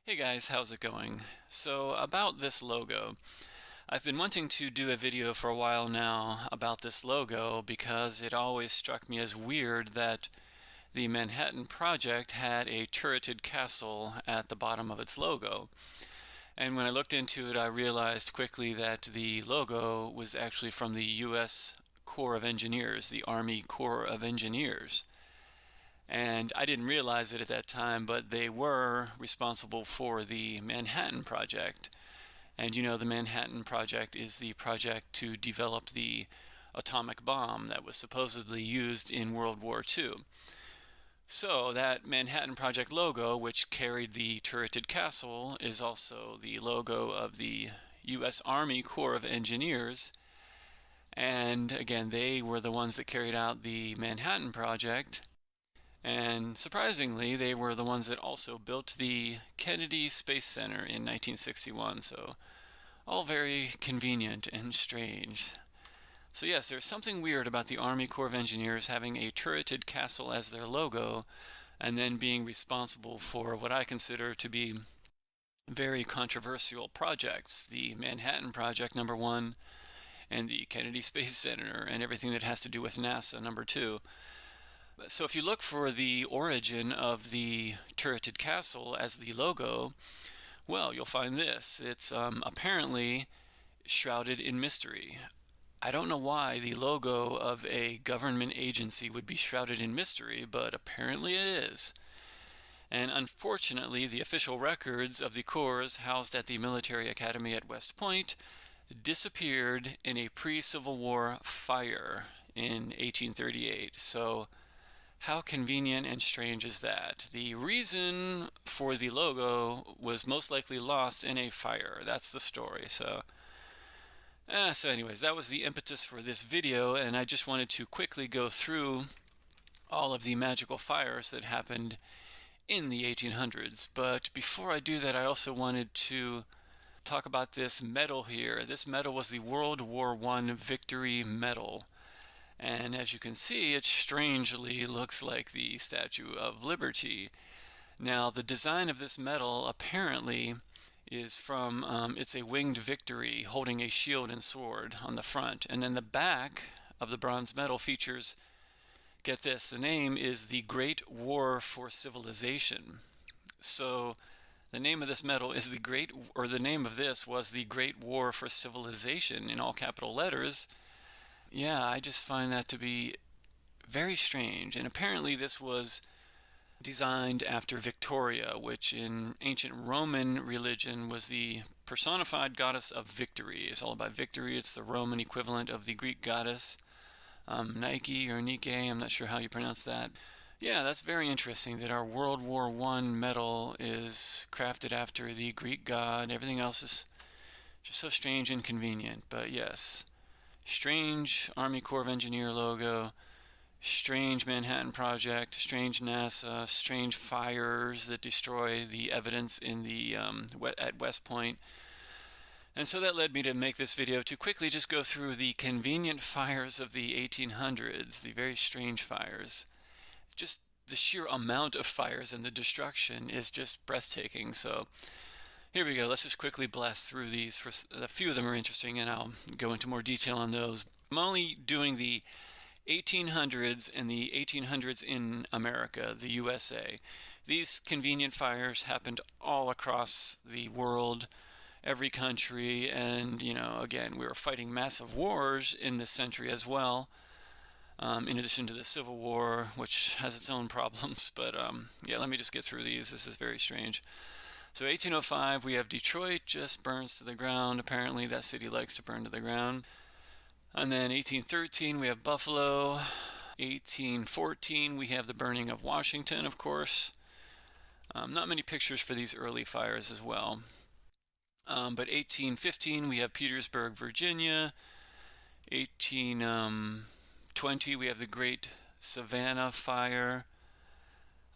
Hey guys, how's it going? So about this logo, I've been wanting to do a video for a while now about this logo because it always struck me as weird that the Manhattan Project had a turreted castle at the bottom of its logo. And when I looked into it, I realized quickly that the logo was actually from the U.S. Corps of Engineers, the Army Corps of Engineers. And I didn't realize it at that time, but they were responsible for the Manhattan Project. And you know, the Manhattan Project is the project to develop the atomic bomb that was supposedly used in World War II. So that Manhattan Project logo, which carried the turreted castle, is also the logo of the U.S. Army Corps of Engineers. And again, they were the ones that carried out the Manhattan Project. And surprisingly, they were the ones that also built the Kennedy Space Center in 1961. So all very convenient and strange. So yes, there's something weird about the Army Corps of Engineers having a turreted castle as their logo and then being responsible for what I consider to be very controversial projects. The Manhattan Project, number one, and the Kennedy Space Center and everything that has to do with NASA, number two. So if you look for the origin of the turreted castle as the logo, well, you'll find this. It's apparently shrouded in mystery. I don't know why the logo of a government agency would be shrouded in mystery, but apparently it is. And unfortunately, the official records of the Corps housed at the military academy at West Point disappeared in a pre-Civil War fire in 1838. So how convenient and strange is that? The reason for the logo was most likely lost in a fire. That's the story. So anyways, that was the impetus for this video, and I just wanted to quickly go through all of the magical fires that happened in the 1800s. But before I do that, I also wanted to talk about this medal here. This medal was the World War I Victory Medal. And as you can see, it strangely looks like the Statue of Liberty. Now, the design of this medal apparently is from, it's a winged victory holding a shield and sword on the front. And then the back of the bronze medal features, get this, the name is the Great War for Civilization. So the name of this medal is the name of this was the Great War for Civilization in all capital letters. Yeah, I just find that to be very strange. And apparently this was designed after Victoria, which in ancient Roman religion was the personified goddess of victory. It's all about victory. It's the Roman equivalent of the Greek goddess Nike or Nike. I'm not sure how you pronounce that. Yeah, that's very interesting that our World War I medal is crafted after the Greek god. Everything else is just so strange and convenient. But yes, strange Army Corps of Engineer logo, strange Manhattan Project, strange NASA, strange fires that destroy the evidence in the at West Point. And so that led me to make this video to quickly just go through the convenient fires of the 1800s, the very strange fires. Just the sheer amount of fires and the destruction is just breathtaking. So here we go. Let's just quickly blast through these. For a few of them are interesting, and I'll go into more detail on those. I'm only doing the 1800s and the 1800s in America, the USA. These convenient fires happened all across the world, every country, and again, we were fighting massive wars in this century as well, in addition to the Civil War, which has its own problems. But yeah, let me just get through these. This is very strange. So 1805, we have Detroit just burns to the ground. Apparently that city likes to burn to the ground. And then 1813, we have Buffalo. 1814, we have the burning of Washington, of course. Not many pictures for these early fires as well. But 1815, we have Petersburg, Virginia. 1820, we have the Great Savannah Fire.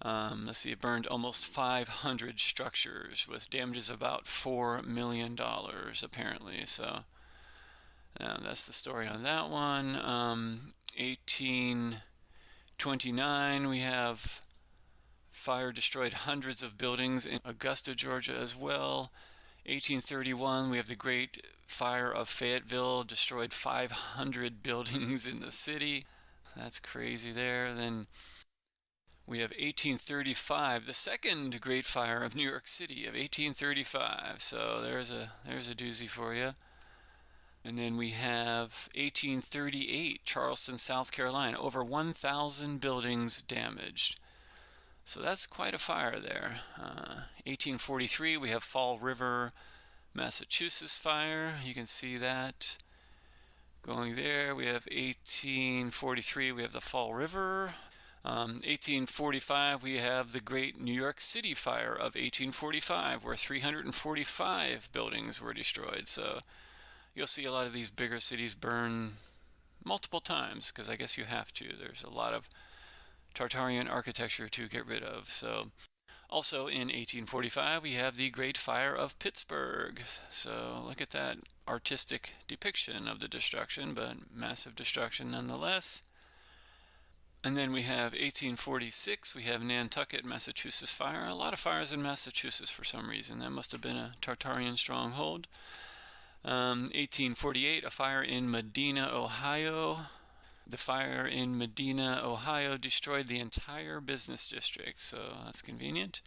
Let's see, it burned almost 500 structures with damages of about $4 million, apparently. So that's the story on that one. 1829, we have Fire destroyed hundreds of buildings in Augusta, Georgia as well. 1831, we have the Great Fire of Fayetteville, destroyed 500 buildings in the city. That's crazy there. Then we have 1835, the second Great Fire of New York City of 1835. So there's a doozy for you. And then we have 1838, Charleston, South Carolina, over 1,000 buildings damaged. So that's quite a fire there. 1843, we have Fall River, Massachusetts fire. You can see that going there. We have 1843, we have the Fall River. 1845, we have the Great New York City fire of 1845, where 345 buildings were destroyed. So you'll see a lot of these bigger cities burn multiple times, because I guess you have to. There's a lot of Tartarian architecture to get rid of. So also in 1845, we have the Great Fire of Pittsburgh. So look at that artistic depiction of the destruction, but massive destruction nonetheless. And then we have 1846, we have Nantucket, Massachusetts fire. A lot of fires in Massachusetts for some reason. That must have been a Tartarian stronghold. 1848, a fire in Medina, Ohio. The fire in Medina, Ohio destroyed the entire business district, so that's convenient.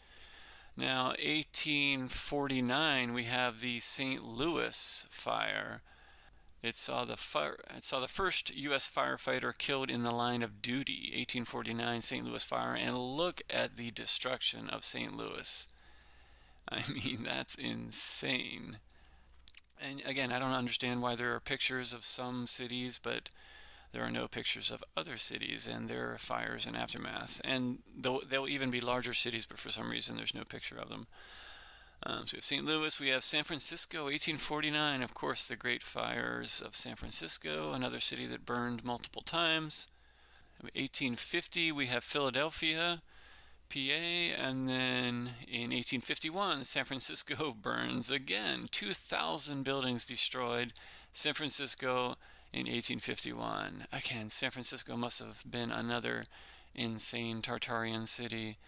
Now, 1849, we have the St. Louis fire. It saw the first U.S. firefighter killed in the line of duty, 1849 St. Louis fire, and look at the destruction of St. Louis. I mean, that's insane. And again, I don't understand why there are pictures of some cities, but there are no pictures of other cities and their fires and aftermath. And they'll even be larger cities, but for some reason there's no picture of them. So we have St. Louis, we have San Francisco, 1849, of course, the Great Fires of San Francisco, another city that burned multiple times. 1850, we have Philadelphia, PA, and then in 1851, San Francisco burns again. 2,000 buildings destroyed. San Francisco in 1851. Again, San Francisco must have been another insane Tartarian city.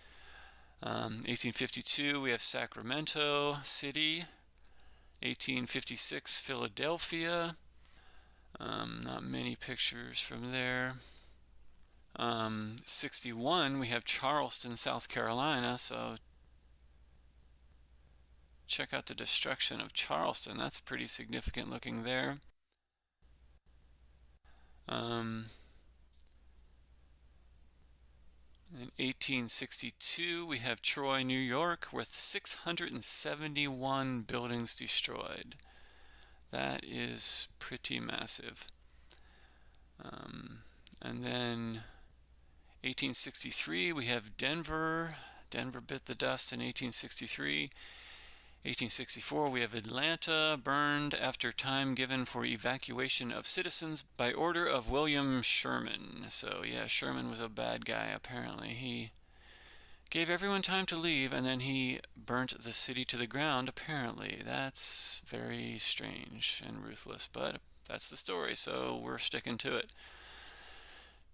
1852, we have Sacramento City. 1856, Philadelphia. Not many pictures from there. 61, we have Charleston, South Carolina. So check out the destruction of Charleston. That's pretty significant looking there. In 1862, we have Troy, New York, with 671 buildings destroyed. That is pretty massive. And then 1863, we have Denver. Denver bit the dust in 1863. 1864, we have Atlanta, burned after time given for evacuation of citizens by order of William Sherman. So yeah, Sherman was a bad guy apparently. He gave everyone time to leave and then he burnt the city to the ground apparently. That's very strange and ruthless, but that's the story, so we're sticking to it.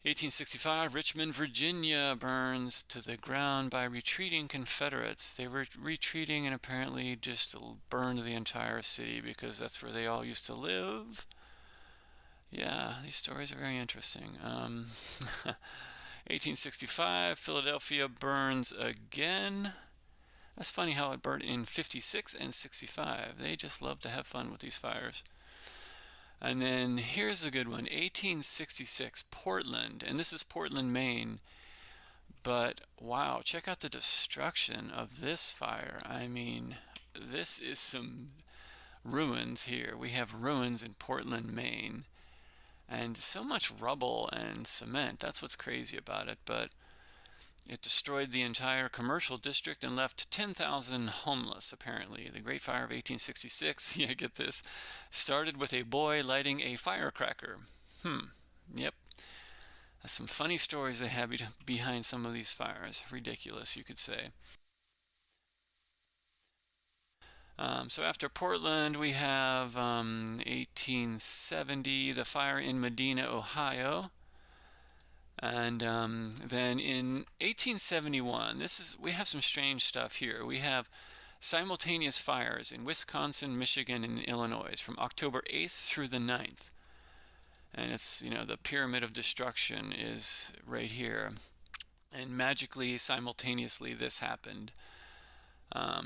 1865, Richmond, Virginia burns to the ground by retreating Confederates. They were retreating and apparently just burned the entire city because that's where they all used to live. Yeah, these stories are very interesting. 1865, Philadelphia burns again. That's funny how it burned in 56 and 65. They just love to have fun with these fires. And then here's a good one, 1866, Portland, and this is Portland, Maine. But wow, check out the destruction of this fire. I mean, this is some ruins here. We have ruins in Portland, Maine, and so much rubble and cement. That's what's crazy about it. But it destroyed the entire commercial district and left 10,000 homeless, apparently. The Great Fire of 1866, yeah, get this, started with a boy lighting a firecracker. Yep. That's some funny stories they have behind some of these fires. Ridiculous, you could say. So after Portland, we have 1870, the fire in Medina, Ohio. And then in 1871, we have some strange stuff here. We have simultaneous fires in Wisconsin, Michigan, and Illinois from October 8th through the 9th. And it's, the pyramid of destruction is right here. And magically, simultaneously, this happened.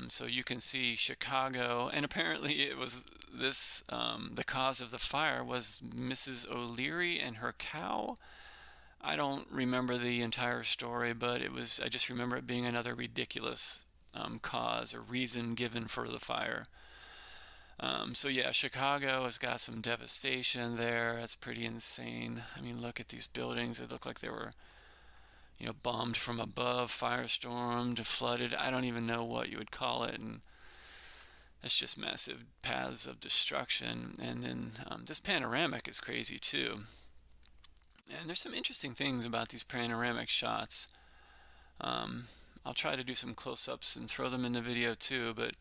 So you can see Chicago, and apparently it was this, the cause of the fire was Mrs. O'Leary and her cow. I don't remember the entire story, but I just remember it being another ridiculous cause or reason given for the fire. So yeah, Chicago has got some devastation there. That's pretty insane. I mean, look at these buildings. They look like they were, bombed from above, firestormed, flooded. I don't even know what you would call it. And it's just massive paths of destruction. And then this panoramic is crazy too. And there's some interesting things about these panoramic shots. I'll try to do some close-ups and throw them in the video too, but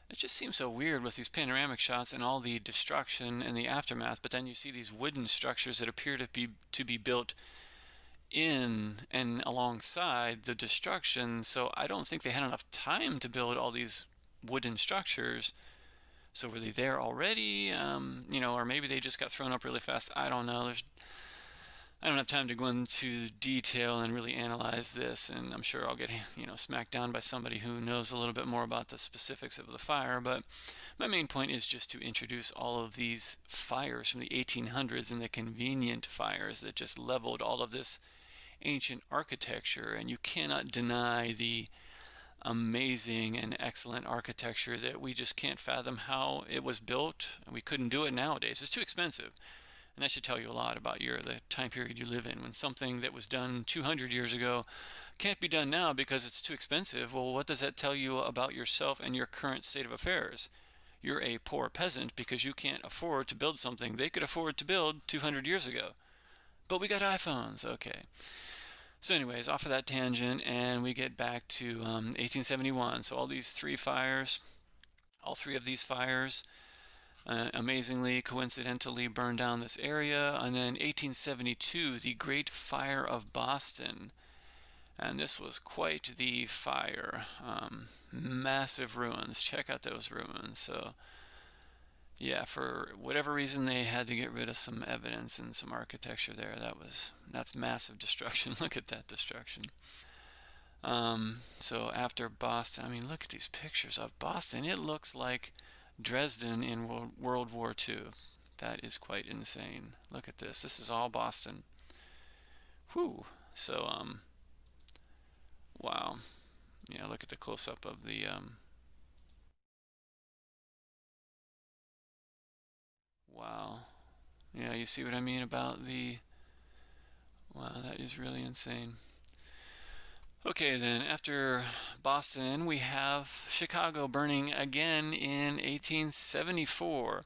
it just seems so weird with these panoramic shots and all the destruction and the aftermath. But then you see these wooden structures that appear to be built in and alongside the destruction. So I don't think they had enough time to build all these wooden structures. So were they there already? Or maybe they just got thrown up really fast. I don't know. I don't have time to go into detail and really analyze this, and I'm sure I'll get, smacked down by somebody who knows a little bit more about the specifics of the fire. But my main point is just to introduce all of these fires from the 1800s and the convenient fires that just leveled all of this ancient architecture. And you cannot deny the amazing and excellent architecture that we just can't fathom how it was built. We couldn't do it nowadays. It's too expensive. And that should tell you a lot about the time period you live in. When something that was done 200 years ago can't be done now because it's too expensive, well, what does that tell you about yourself and your current state of affairs? You're a poor peasant because you can't afford to build something they could afford to build 200 years ago. But we got iPhones, okay. So anyways, off of that tangent, and we get back to 1871. So all these three fires, all three of these fires, amazingly, coincidentally burned down this area. And then 1872, the Great Fire of Boston. And this was quite the fire. Massive ruins. Check out those ruins. So, yeah, for whatever reason, they had to get rid of some evidence and some architecture there. That's massive destruction. Look at that destruction. So after Boston, I mean, look at these pictures of Boston. It looks like Dresden in World War II. That is quite insane. Look at this. This is all Boston. Whew. So, wow. Yeah, look at the close-up of the, wow. Yeah, you see what I mean about wow, that is really insane. Okay, then after Boston, we have Chicago burning again in 1874.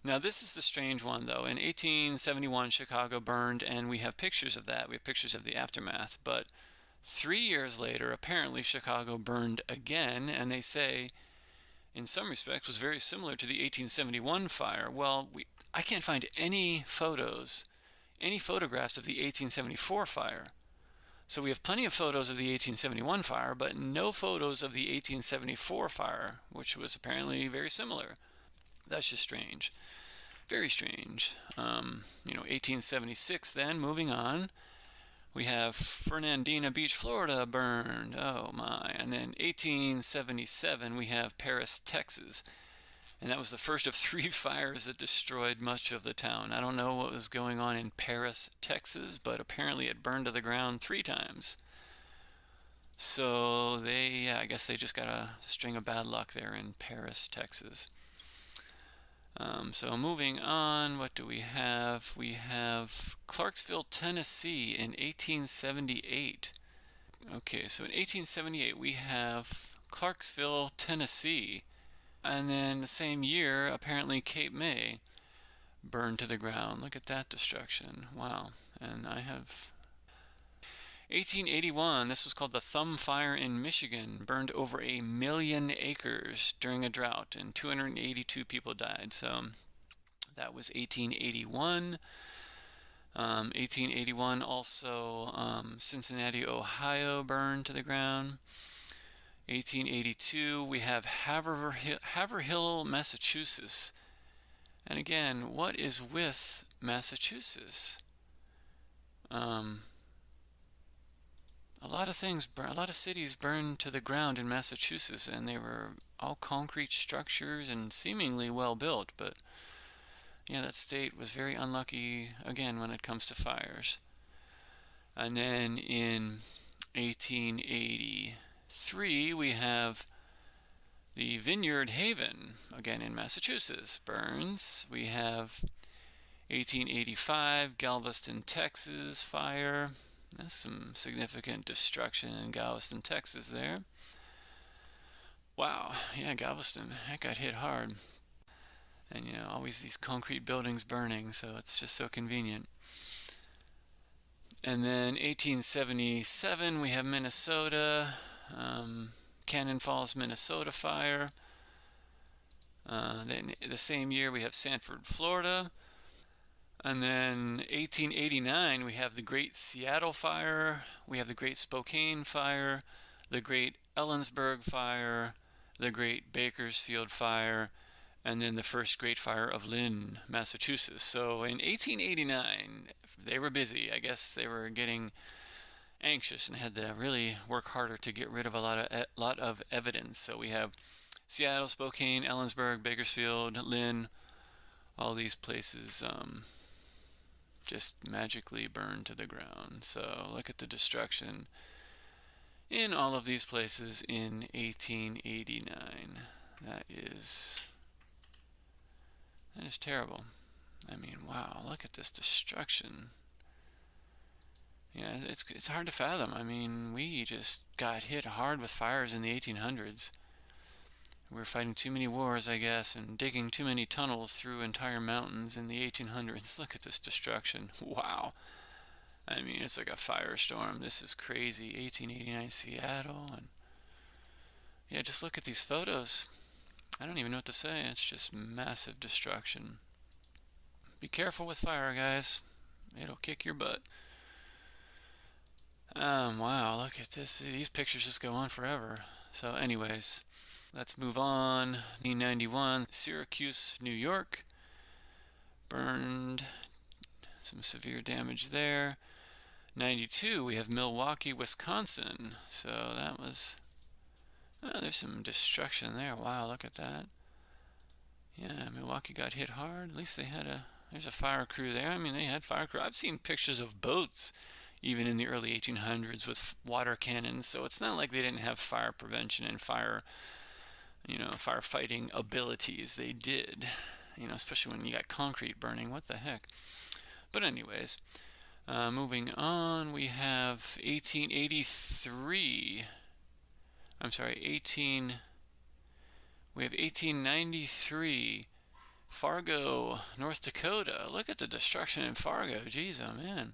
Now, this is the strange one, though. In 1871, Chicago burned, and we have pictures of that. We have pictures of the aftermath. But 3 years later, apparently, Chicago burned again, and they say, in some respects, was very similar to the 1871 fire. Well, I can't find any photographs of the 1874 fire. So we have plenty of photos of the 1871 fire, but no photos of the 1874 fire, which was apparently very similar. That's just strange. Very strange. 1876 then, moving on, we have Fernandina Beach, Florida burned. Oh my. And then 1877 we have Paris, Texas. And that was the first of three fires that destroyed much of the town. I don't know what was going on in Paris, Texas, but apparently it burned to the ground 3 times. So I guess they just got a string of bad luck there in Paris, Texas. So moving on, what do we have? We have Clarksville, Tennessee in 1878. Okay, so in 1878 we have Clarksville, Tennessee. And then the same year, apparently Cape May burned to the ground. Look at that destruction. Wow. And I have 1881, this was called the Thumb Fire in Michigan, burned over 1 million acres during a drought, and 282 people died. So that was 1881. 1881 also, Cincinnati, Ohio burned to the ground. 1882 we have Haverhill, Massachusetts. And again, what is with Massachusetts? A lot of things, a lot of cities burned to the ground in Massachusetts, and they were all concrete structures and seemingly well built, but yeah, that state was very unlucky again when it comes to fires. And then in 1883 we have the Vineyard Haven, again in Massachusetts, burns. We have 1885 Galveston, Texas fire. That's some significant destruction in Galveston, Texas there. Wow, yeah, Galveston, that got hit hard. And always these concrete buildings burning, so it's just so convenient. And then 1877 we have Minnesota, Cannon Falls, Minnesota fire. Then the same year we have Sanford, Florida. And then 1889 we have the Great Seattle Fire, we have the Great Spokane Fire, the Great Ellensburg Fire, the Great Bakersfield Fire, and then the first Great Fire of Lynn, Massachusetts. So in 1889 they were busy. I guess they were getting anxious and had to really work harder to get rid of a lot of evidence. So we have Seattle, Spokane, Ellensburg, Bakersfield, Lynn, all these places just magically burned to the ground. So look at the destruction in all of these places in 1889. That is terrible. I mean, wow, look at this destruction. Yeah, it's hard to fathom. I mean, we just got hit hard with fires in the 1800s. We were fighting too many wars, I guess, and digging too many tunnels through entire mountains in the 1800s. Look at this destruction. Wow. I mean, it's like a firestorm. This is crazy. 1889 Seattle. And yeah, just look at these photos. I don't even know what to say. It's just massive destruction. Be careful with fire, guys. It'll kick your butt. Wow, look at this. These pictures just go on forever. So anyways, let's move on. 1991, Syracuse, New York. Burned. Some severe damage there. 92, we have Milwaukee, Wisconsin. So that was... there's some destruction there. Wow, look at that. Yeah, Milwaukee got hit hard. At least they had there's a fire crew there. I mean, they had fire crew. I've seen pictures of boats even in the early 1800s with water cannons. So it's not like they didn't have fire prevention and firefighting abilities. They did, especially when you got concrete burning. What the heck? But anyways, moving on, we have 1883. I'm sorry, we have 1893, Fargo, North Dakota. Look at the destruction in Fargo. Jeez, oh man.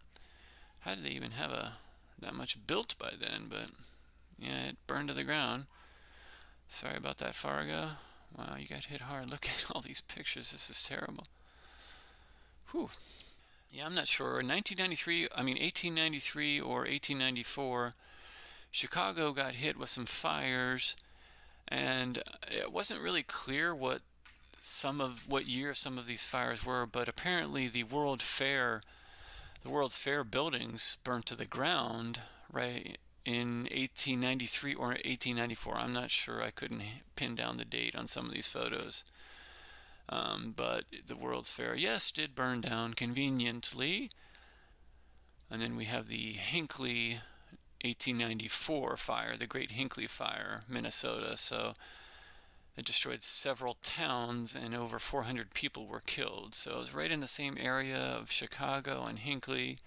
How did they even have that much built by then? But yeah, it burned to the ground. Sorry about that, Fargo. Wow, you got hit hard. Look at all these pictures. This is terrible. Whew. Yeah, I'm not sure. 1893 or 1894, Chicago got hit with some fires, and it wasn't really clear what year some of these fires were, but apparently the World's Fair buildings burnt to the ground right in 1893 or 1894. I'm not sure. I couldn't pin down the date on some of these photos. But the World's Fair, yes, did burn down conveniently. And then we have the Hinckley 1894 fire, the Great Hinckley Fire, Minnesota. So it destroyed several towns and over 400 people were killed. So it was right in the same area of Chicago and Hinckley.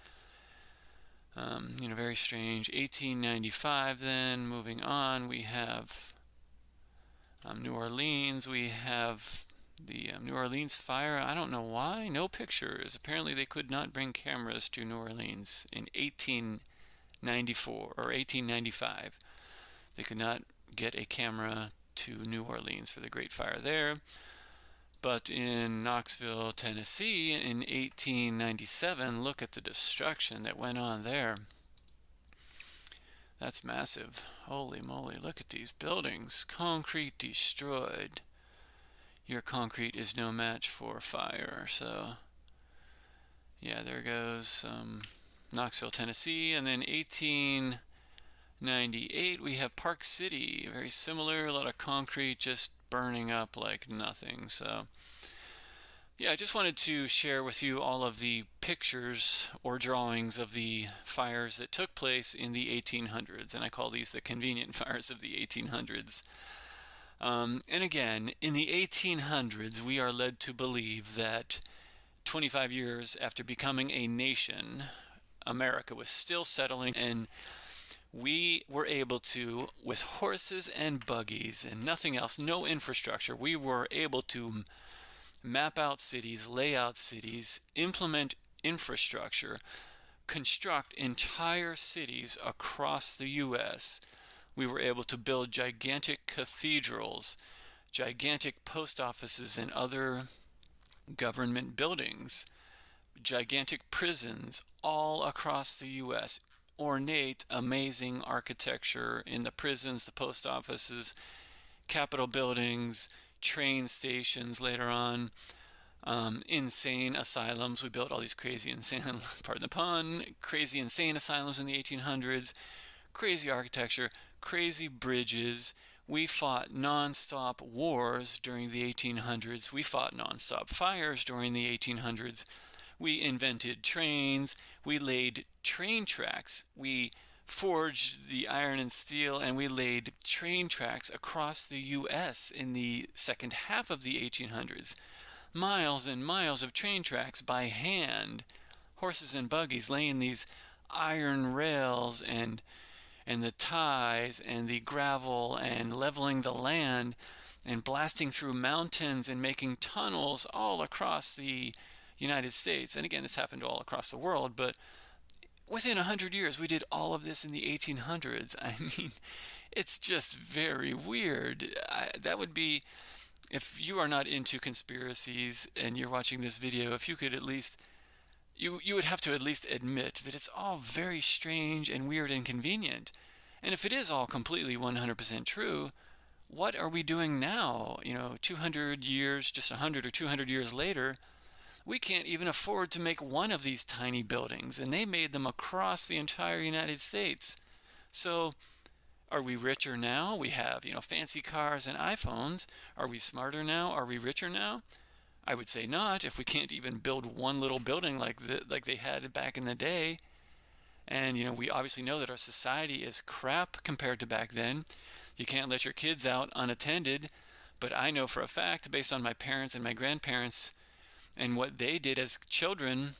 Very strange. 1895 then, moving on, we have New Orleans. We have the New Orleans fire. I don't know why. No pictures. Apparently they could not bring cameras to New Orleans in 1894 or 1895. They could not get a camera to New Orleans for the Great Fire there. But in Knoxville, Tennessee in 1897, look at the destruction that went on there. That's massive. Holy moly, look at these buildings. Concrete destroyed. Your concrete is no match for fire. So, yeah, there goes Knoxville, Tennessee. And then 1898, we have Park City. Very similar, a lot of concrete just burning up like nothing. So, yeah, I just wanted to share with you all of the pictures or drawings of the fires that took place in the 1800s, and I call these the convenient fires of the 1800s. And again, in the 1800s, we are led to believe that 25 years after becoming a nation, America was still settling, and we were able to, with horses and buggies and nothing else, no infrastructure, we were able to map out cities, lay out cities, implement infrastructure, construct entire cities across the U.S. We were able to build gigantic cathedrals, gigantic post offices and other government buildings, gigantic prisons all across the U.S. Ornate, amazing architecture in the prisons, the post offices, Capitol buildings, train stations later on, insane asylums. We built all these crazy insane, pardon the pun, crazy insane asylums in the 1800s, crazy architecture, crazy bridges. We fought non-stop wars during the 1800s. We fought non-stop fires during the 1800s. We invented trains. We laid train tracks. We forged the iron and steel, and we laid train tracks across the U.S. in the second half of the 1800s. Miles and miles of train tracks by hand, horses and buggies laying these iron rails and the ties and the gravel and leveling the land and blasting through mountains and making tunnels all across the United States. And again, this happened all across the world, but within 100 years, we did all of this in the 1800s. I mean, it's just very weird. That would be, if you are not into conspiracies and you're watching this video, if you could at least, you would have to at least admit that it's all very strange and weird and convenient. And if it is all completely 100% true, what are we doing now? 200 years, just 100 or 200 years later, we can't even afford to make one of these tiny buildings, and they made them across the entire United States. So, are we richer now? We have, fancy cars and iPhones. Are we smarter now? Are we richer now? I would say not, if we can't even build one little building like they had back in the day. And, we obviously know that our society is crap compared to back then. You can't let your kids out unattended, but I know for a fact, based on my parents and my grandparents and what they did as children,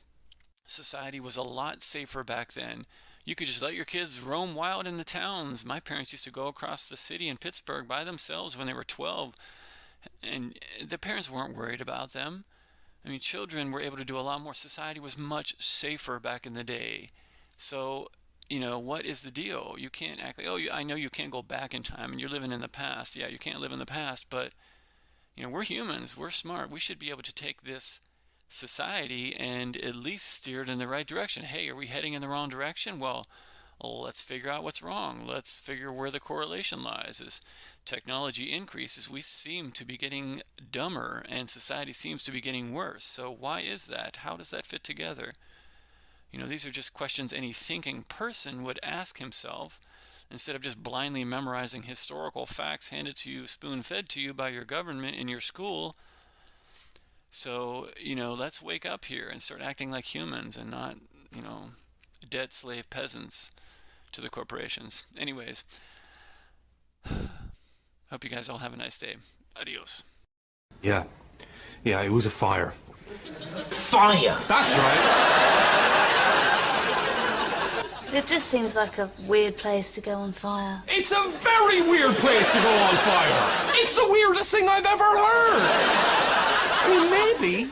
society was a lot safer back then. You could just let your kids roam wild in the towns. My parents used to go across the city in Pittsburgh by themselves when they were 12, and the parents weren't worried about them. I mean, children were able to do a lot more. Society was much safer back in the day. So, what is the deal? You can't act like, I know you can't go back in time and you're living in the past. Yeah, you can't live in the past, but we're humans, we're smart. We should be able to take this society and at least steer it in the right direction. Hey, are we heading in the wrong direction? Well, let's figure out what's wrong. Let's figure where the correlation lies. As technology increases, we seem to be getting dumber and society seems to be getting worse. So why is that? How does that fit together? These are just questions any thinking person would ask himself, instead of just blindly memorizing historical facts handed to you, spoon-fed to you by your government in your school. So, let's wake up here and start acting like humans and not, debt slave peasants to the corporations. Anyways, hope you guys all have a nice day. Adios. Yeah, it was a fire. Fire! That's right. It just seems like a weird place to go on fire. It's a very weird place to go on fire. It's the weirdest thing I've ever heard. I mean, maybe